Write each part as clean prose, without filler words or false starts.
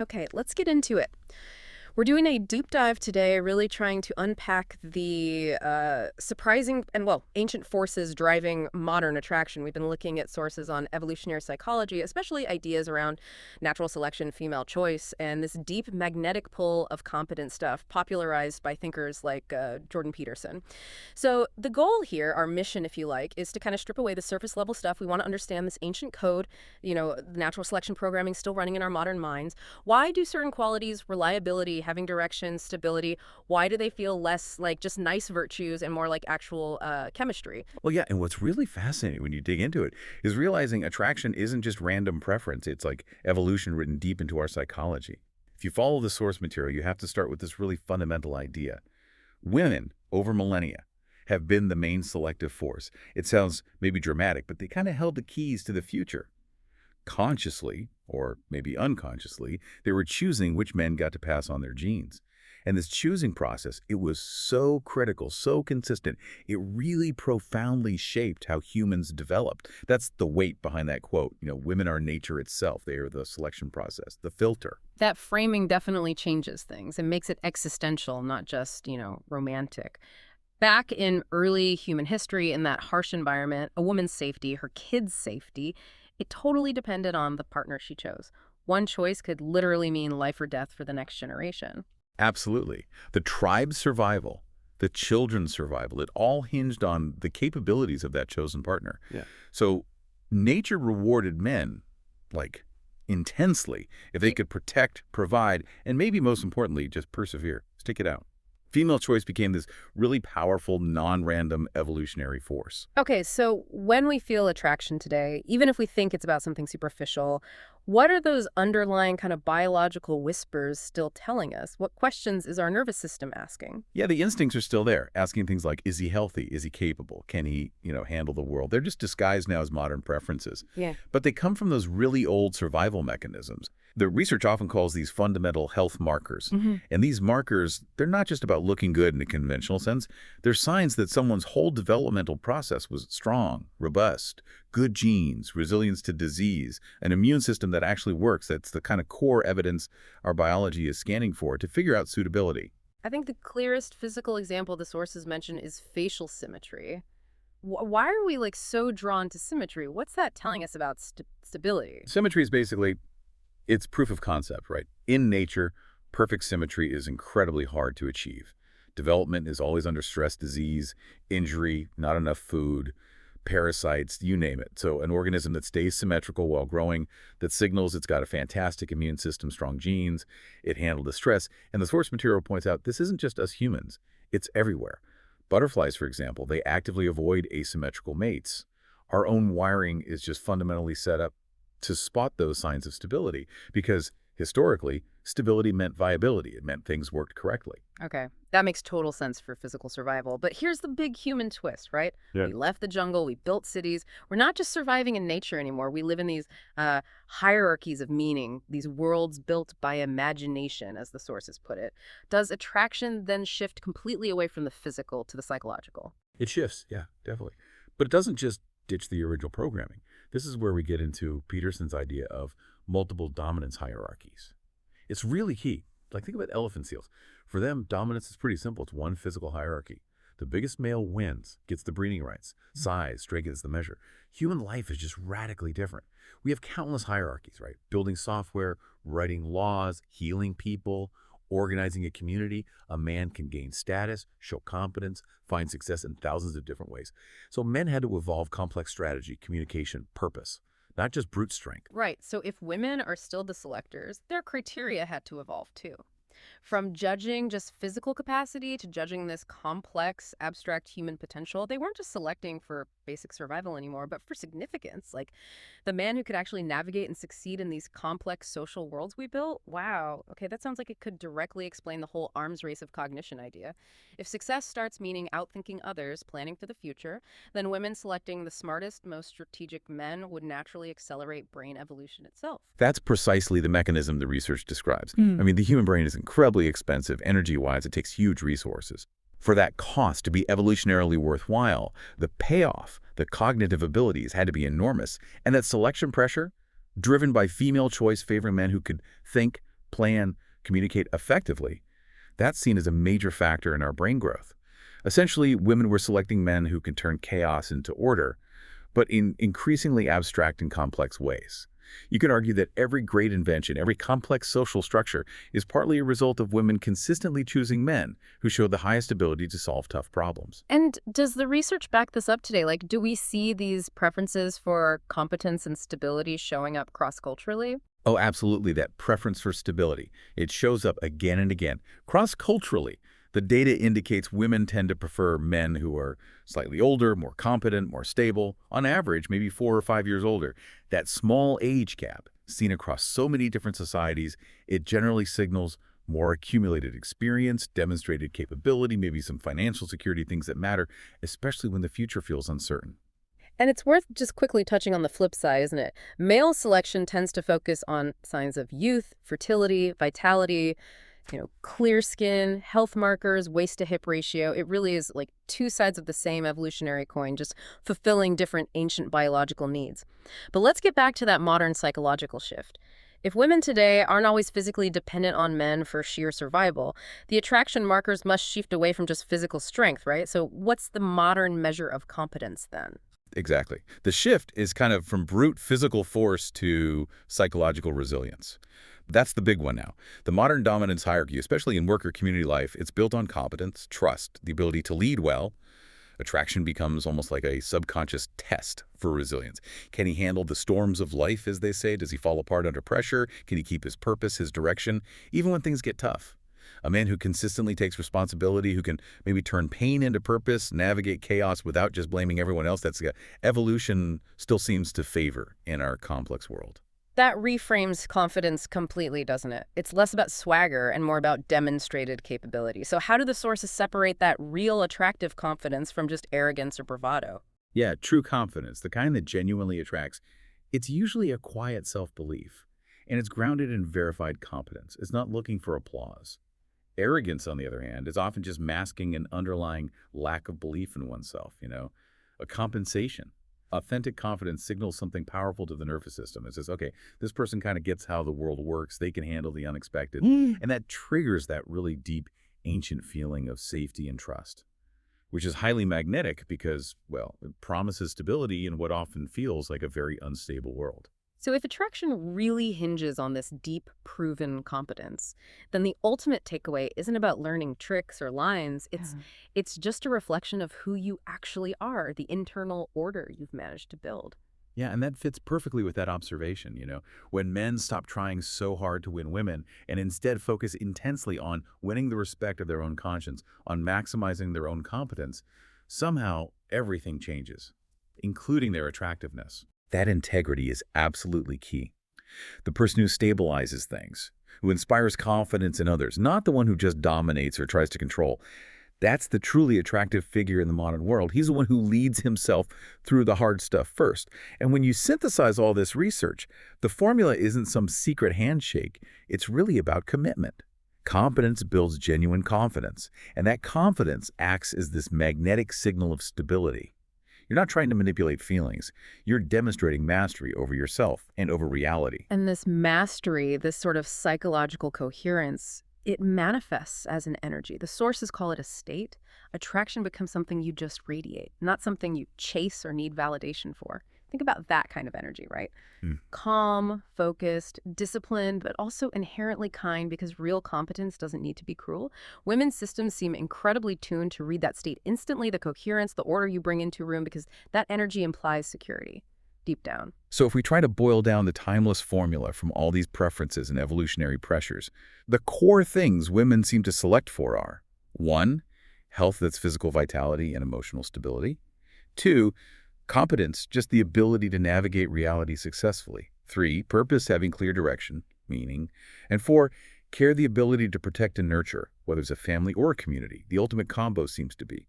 Okay, let's get into it. We're doing a deep dive today, really trying to unpack the surprising and, well, ancient forces driving modern attraction. We've been looking at sources on evolutionary psychology, especially ideas around natural selection, female choice, and this deep magnetic pull of competent stuff popularized by thinkers like Jordan Peterson. So the goal here, our mission, if you like, is to kind of strip away the surface level stuff. We want to understand this ancient code, the natural selection programming still running in our modern minds. Why do certain qualities, reliability, having direction, stability, why do they feel less like just nice virtues and more like actual chemistry? Well, yeah, and what's really fascinating when you dig into it is realizing attraction isn't just random preference. It's like evolution written deep into our psychology. If you follow the source material, you have to start with this really fundamental idea. Women, over millennia, have been the main selective force. It sounds maybe dramatic, but they kind of held the keys to the future. Consciously, or maybe unconsciously, they were choosing which men got to pass on their genes. And this choosing process, it was so critical, so consistent, it really profoundly shaped how humans developed. That's the weight behind that quote. Women are nature itself. They are the selection process, the filter. That framing definitely changes things and makes it existential, not just, romantic. Back in early human history, in that harsh environment, a woman's safety, her kids' safety, it totally depended on the partner she chose. One choice could literally mean life or death for the next generation. Absolutely. The tribe's survival, the children's survival, it all hinged on the capabilities of that chosen partner. Yeah. So nature rewarded men, like, intensely if they could protect, provide, and maybe most importantly, just persevere, stick it out. Female choice became this really powerful, non-random evolutionary force. Okay, so when we feel attraction today, even if we think it's about something superficial, what are those underlying kind of biological whispers still telling us? What questions is our nervous system asking? Yeah, the instincts are still there, asking things like, is he healthy? Is he capable? Can he, handle the world? They're just disguised now as modern preferences. Yeah. But they come from those really old survival mechanisms. The research often calls these fundamental health markers. And these markers, they're not just about looking good in a conventional sense. They're signs that someone's whole developmental process was strong, robust, good genes, resilience to disease, an immune system that actually works. That's the kind of core evidence our biology is scanning for to figure out suitability. I think the clearest physical example the sources mention is facial symmetry. Why are we like so drawn to symmetry? What's that telling us about stability? Symmetry is basically, it's proof of concept, right? In nature, perfect symmetry is incredibly hard to achieve. Development is always under stress, disease, injury, not enough food, parasites, you name it. So an organism that stays symmetrical while growing, that signals it's got a fantastic immune system, strong genes, it handled the stress. And the source material points out this isn't just us humans, it's everywhere. Butterflies, for example, they actively avoid asymmetrical mates. Our own wiring is just fundamentally set up to spot those signs of stability because historically, stability meant viability. It meant things worked correctly. Okay, that makes total sense for physical survival. But here's the big human twist, right? Yeah. We left the jungle, we built cities. We're not just surviving in nature anymore. We live in these hierarchies of meaning, these worlds built by imagination, as the sources put it. Does attraction then shift completely away from the physical to the psychological? It shifts, yeah, definitely. But it doesn't just ditch the original programming. This is where we get into Peterson's idea of multiple dominance hierarchies. It's really key. Like, think about elephant seals. For them, dominance is pretty simple. It's one physical hierarchy. The biggest male wins, gets the breeding rights. Size, strength is the measure. Human life is just radically different. We have countless hierarchies, right? Building software, writing laws, healing people, organizing a community. A man can gain status, show competence, find success in thousands of different ways. So men had to evolve complex strategy, communication, purpose, not just brute strength. Right. So if women are still the selectors, their criteria had to evolve too. From judging just physical capacity to judging this complex, abstract human potential, they weren't just selecting for basic survival anymore, but for significance. Like the man who could actually navigate and succeed in these complex social worlds we built. Wow. Okay, that sounds like it could directly explain the whole arms race of cognition idea. If success starts meaning outthinking others, planning for the future, then women selecting the smartest, most strategic men would naturally accelerate brain evolution itself. That's precisely the mechanism the research describes. I mean, the human brain is incredibly expensive. Energy-wise, it takes huge resources. For that cost to be evolutionarily worthwhile, the payoff, the cognitive abilities had to be enormous. And that selection pressure, driven by female choice favoring men who could think, plan, communicate effectively, that's seen as a major factor in our brain growth. Essentially, women were selecting men who can turn chaos into order, but in increasingly abstract and complex ways. You can argue that every great invention, every complex social structure, is partly a result of women consistently choosing men who show the highest ability to solve tough problems. And does the research back this up today? Like, do we see these preferences for competence and stability showing up cross-culturally? Oh, absolutely, that preference for stability. It shows up again and again. Cross-culturally, the data indicates women tend to prefer men who are slightly older, more competent, more stable, on average, maybe 4 or 5 years older. That small age gap, seen across so many different societies, it generally signals more accumulated experience, demonstrated capability, maybe some financial security, things that matter, especially when the future feels uncertain. And it's worth just quickly touching on the flip side, isn't it? Male selection tends to focus on signs of youth, fertility, vitality, clear skin, health markers, waist to hip ratio. It really is like two sides of the same evolutionary coin, just fulfilling different ancient biological needs. But let's get back to that modern psychological shift. If women today aren't always physically dependent on men for sheer survival, the attraction markers must shift away from just physical strength, right? So what's the modern measure of competence then? Exactly. The shift is kind of from brute physical force to psychological resilience. That's the big one now. The modern dominance hierarchy, especially in worker community life, it's built on competence, trust, the ability to lead well. Attraction becomes almost like a subconscious test for resilience. Can he handle the storms of life, as they say? Does he fall apart under pressure? Can he keep his purpose, his direction, even when things get tough? A man who consistently takes responsibility, who can maybe turn pain into purpose, navigate chaos without just blaming everyone else, evolution still seems to favor in our complex world. That reframes confidence completely, doesn't it? It's less about swagger and more about demonstrated capability. So how do the sources separate that real attractive confidence from just arrogance or bravado? Yeah, true confidence, the kind that genuinely attracts, it's usually a quiet self-belief, and it's grounded in verified competence. It's not looking for applause. Arrogance, on the other hand, is often just masking an underlying lack of belief in oneself, a compensation. Authentic confidence signals something powerful to the nervous system. It says, okay, this person kind of gets how the world works. They can handle the unexpected. And that triggers that really deep, ancient feeling of safety and trust, which is highly magnetic because, well, it promises stability in what often feels like a very unstable world. So if attraction really hinges on this deep, proven competence, then the ultimate takeaway isn't about learning tricks or lines. It's just a reflection of who you actually are, the internal order you've managed to build. Yeah, and that fits perfectly with that observation, when men stop trying so hard to win women and instead focus intensely on winning the respect of their own conscience, on maximizing their own competence, somehow everything changes, including their attractiveness. That integrity is absolutely key. The person who stabilizes things, who inspires confidence in others, not the one who just dominates or tries to control. That's the truly attractive figure in the modern world. He's the one who leads himself through the hard stuff first. And when you synthesize all this research, the formula isn't some secret handshake. It's really about commitment. Competence builds genuine confidence, and that confidence acts as this magnetic signal of stability. You're not trying to manipulate feelings. You're demonstrating mastery over yourself and over reality. And this mastery, this sort of psychological coherence, it manifests as an energy. The sources call it a state. Attraction becomes something you just radiate, not something you chase or need validation for. Think about that kind of energy, right? Calm, focused, disciplined, but also inherently kind because real competence doesn't need to be cruel. Women's systems seem incredibly tuned to read that state instantly, the coherence, the order you bring into a room, because that energy implies security deep down. So if we try to boil down the timeless formula from all these preferences and evolutionary pressures, the core things women seem to select for are: 1, health, that's physical vitality and emotional stability; 2, competence, just the ability to navigate reality successfully; 3, purpose, having clear direction, meaning; and 4, care, the ability to protect and nurture, whether it's a family or a community. The ultimate combo seems to be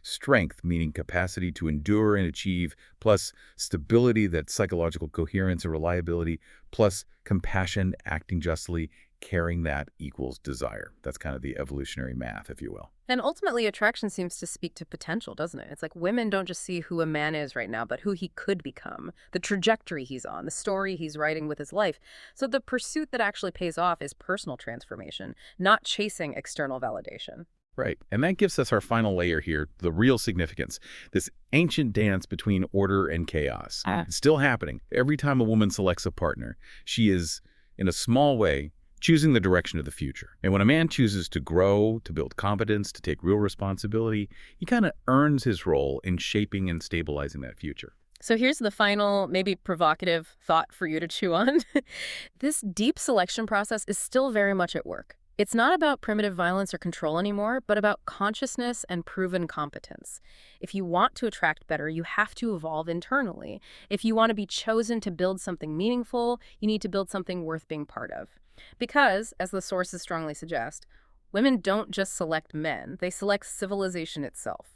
strength, meaning capacity to endure and achieve, plus stability, that psychological coherence and reliability, plus compassion, acting justly, Caring that equals desire. That's kind of the evolutionary math, if you will. And ultimately, attraction seems to speak to potential, doesn't it? It's like women don't just see who a man is right now, but who he could become, the trajectory he's on, the story he's writing with his life. So the pursuit that actually pays off is personal transformation, not chasing external validation. Right. And that gives us our final layer here, the real significance. This ancient dance between order and chaos. It's still happening. Every time a woman selects a partner, she is, in a small way, choosing the direction of the future. And when a man chooses to grow, to build competence, to take real responsibility, he kind of earns his role in shaping and stabilizing that future. So here's the final, maybe provocative thought for you to chew on. This deep selection process is still very much at work. It's not about primitive violence or control anymore, but about consciousness and proven competence. If you want to attract better, you have to evolve internally. If you want to be chosen to build something meaningful, you need to build something worth being part of. Because, as the sources strongly suggest, women don't just select men, they select civilization itself.